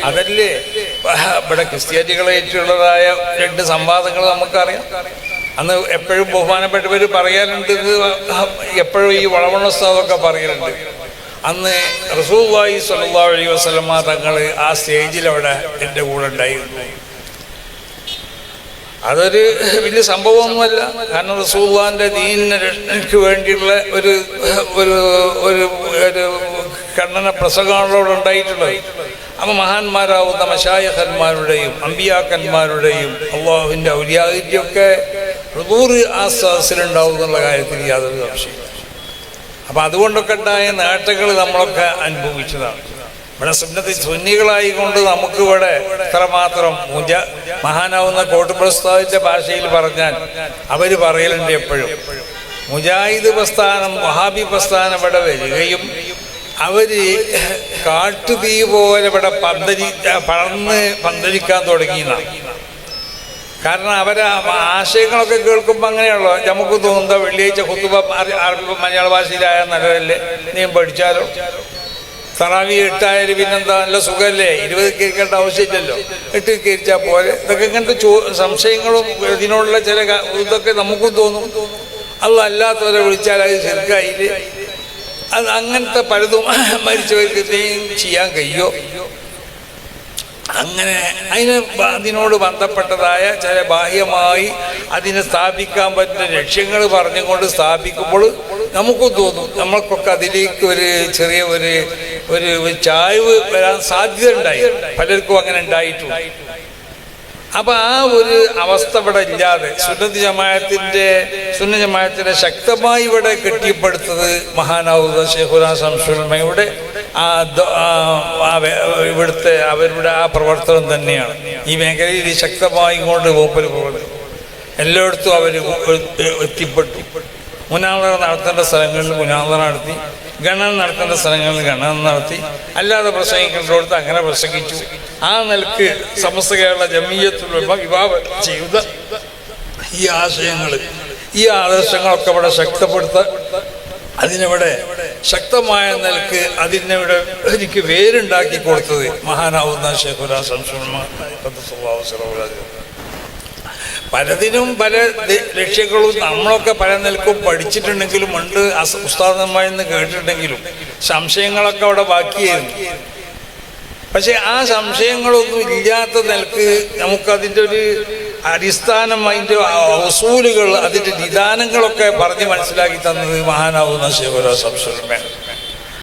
അതല്ലേ ഇവിടെ ക്രിസ്ത്യാനികളായിട്ടുള്ളതായ 2 സംവാദങ്ങൾ നമുക്കറിയാം. അന്ന് എപ്പോഴും ബഹുമാനപ്പെട്ടവർ പറയാറുണ്ട്, എപ്പോഴും ഈ വളവണ്ണ ഉസ്താദൊക്കെ പറയലുണ്ട്, അന്ന് റസൂലുള്ളാഹി സ്വല്ലല്ലാഹു അലൈഹി വസല്ലമ തങ്ങൾ ആ സ്റ്റേജിൽ അവിടെ എൻ്റെ കൂടെ ഉണ്ടായിരുന്നു. അതൊരു വലിയ സംഭവമൊന്നുമല്ല. കാരണം റസൂലുള്ളാഹിന്റെ ദീനിന് വേണ്ടിയുള്ള ഒരു ഒരു ഒരു ഖണ്ഡന പ്രസംഗമാണല്ലോ അവിടെ ഉണ്ടായിട്ടുള്ളത്. അപ്പോൾ മഹാന്മാരാവുന്ന മശായിഖന്മാരുടെയും അമ്പിയാക്കന്മാരുടെയും അള്ളാഹുവിൻ്റെ ഔലിയാദിൻ്റെയൊക്കെ ഹുദൂർ ആ സദസ്സിലുണ്ടാവും എന്നുള്ള കാര്യത്തിൽ യാതൊരു സംശയമില്ല. അപ്പം അതുകൊണ്ടൊക്കെ ഉണ്ടായ നേട്ടങ്ങൾ നമ്മളൊക്കെ അനുഭവിച്ചതാണ്. ഇവിടെ സുന്നികളായിക്കൊണ്ട് നമുക്കിവിടെ ഇത്രമാത്രം മഹാനാവുന്ന കോട്ടുപ്രസ്ഥാനത്തിൻ്റെ ഭാഷയിൽ പറഞ്ഞാൽ അവർ പറയലുണ്ട് എപ്പോഴും, മുജാഹിദ് പ്രസ്ഥാനം വഹാബി പ്രസ്ഥാനം ഇവിടെ വരികയും അവർ കാട്ടുതീ പോലെ ഇവിടെ പന്തലിക്കാൻ തുടങ്ങിയെന്നാണ്. കാരണം അവരെ ആശയങ്ങളൊക്കെ കേൾക്കുമ്പോൾ അങ്ങനെയുള്ളൂ. നമുക്ക് തോന്നുന്നത് വെള്ളിയാഴ്ച ഖുതുബ അറബി മലയാള ഭാഷയിലായ നല്ലതല്ലേ, നീ പഠിച്ചാലോ, തറാവി 8 പിന്നെന്താ നല്ല സുഖമല്ലേ, 20 കേൾക്കേണ്ട ആവശ്യമില്ലല്ലോ, 8 കേൾച്ചാൽ പോലെ. ഇതൊക്കെ ഇങ്ങനത്തെ സംശയങ്ങളും ഇതിനുള്ള ചില ഇതൊക്കെ നമുക്കും തോന്നും. അല്ലാത്തവരെ വിളിച്ചാൽ അത് ശരിക്കായില്ലേ, അത് അങ്ങനത്തെ പലതും മരിച്ചവർക്ക് ചെയ്യാൻ കഴിയോ. അങ്ങനെ അതിനോട് ബന്ധപ്പെട്ടതായ ചില ബാഹ്യമായി അതിനെ സ്ഥാപിക്കാൻ പറ്റുന്ന ലക്ഷ്യങ്ങൾ പറഞ്ഞുകൊണ്ട് സ്ഥാപിക്കുമ്പോൾ നമുക്കും തോന്നും നമ്മൾക്കൊക്കെ അതിലേക്ക് ഒരു ചെറിയ ഒരു ചായ്വ് വരാൻ സാധ്യത ഉണ്ടായി. പലർക്കും അങ്ങനെ ഉണ്ടായിട്ടുണ്ട്. അപ്പം ആ ഒരു അവസ്ഥ ഇവിടെ ഇല്ലാതെ സുന്നത്ത് ജമാഅത്തിൻ്റെ ശക്തമായി ഇവിടെ കെട്ടിപ്പടുത്തത് മഹാനാവുന്ന ശൈഖുനാ ശംസുൽ ഉലമയുടെ ഇവിടുത്തെ അവരുടെ ആ പ്രവർത്തനം തന്നെയാണ്. ഈ മേഖലയിൽ ശക്തമായി കൊണ്ട് മൂപ്പര് പോകുന്നത് എല്ലായിടത്തും അവർ എത്തിപ്പെട്ടു. മുനാദറ നടത്തേണ്ട സ്ഥലങ്ങളിൽ മുനാദറ നടത്തി, ഗണന നടത്തേണ്ട സ്ഥലങ്ങളിൽ ഗണന നടത്തി, അല്ലാതെ പ്രസംഗിക്കേണ്ടടുത്ത് അങ്ങനെ പ്രസംഗിച്ചു. ആ നിലക്ക് സമസ്ത കേരള ജമിയത്തുൽ ഉലമ വിഭാവനം ചെയ്ത ഈ ആശയങ്ങൾ, ഈ ആദർശങ്ങളൊക്കെ ഇവിടെ ശക്തപ്പെടുത്താൻ, അതിനിവിടെ ശക്തമായ നിലക്ക് അതിനിവിടെ എനിക്ക് വേരുണ്ടാക്കി കൊടുത്തത് മഹാനാവുന്ന ശൈഖുനാ ശംസുൽ ഉലമ. പലതിനും പല ലക്ഷ്യങ്ങളും നമ്മളൊക്കെ പല നിലക്കും പഠിച്ചിട്ടുണ്ടെങ്കിലും ഉണ്ട്, ഉസ്താദന്മാരെന്ന് കേട്ടിട്ടുണ്ടെങ്കിലും സംശയങ്ങളൊക്കെ അവിടെ ബാക്കിയായിരുന്നു. പക്ഷെ ആ സംശയങ്ങളൊന്നും ഇല്ലാത്ത നിലക്ക് നമുക്കതിൻ്റെ ഒരു അടിസ്ഥാനം, അതിൻ്റെ ഉസൂലുകൾ, അതിൻ്റെ നിദാനങ്ങളൊക്കെ പറഞ്ഞ് മനസ്സിലാക്കി തന്നത് മഹാനാവുന്ന ശൈഖുനാ ശംസുൽ ഉലമയാണ്.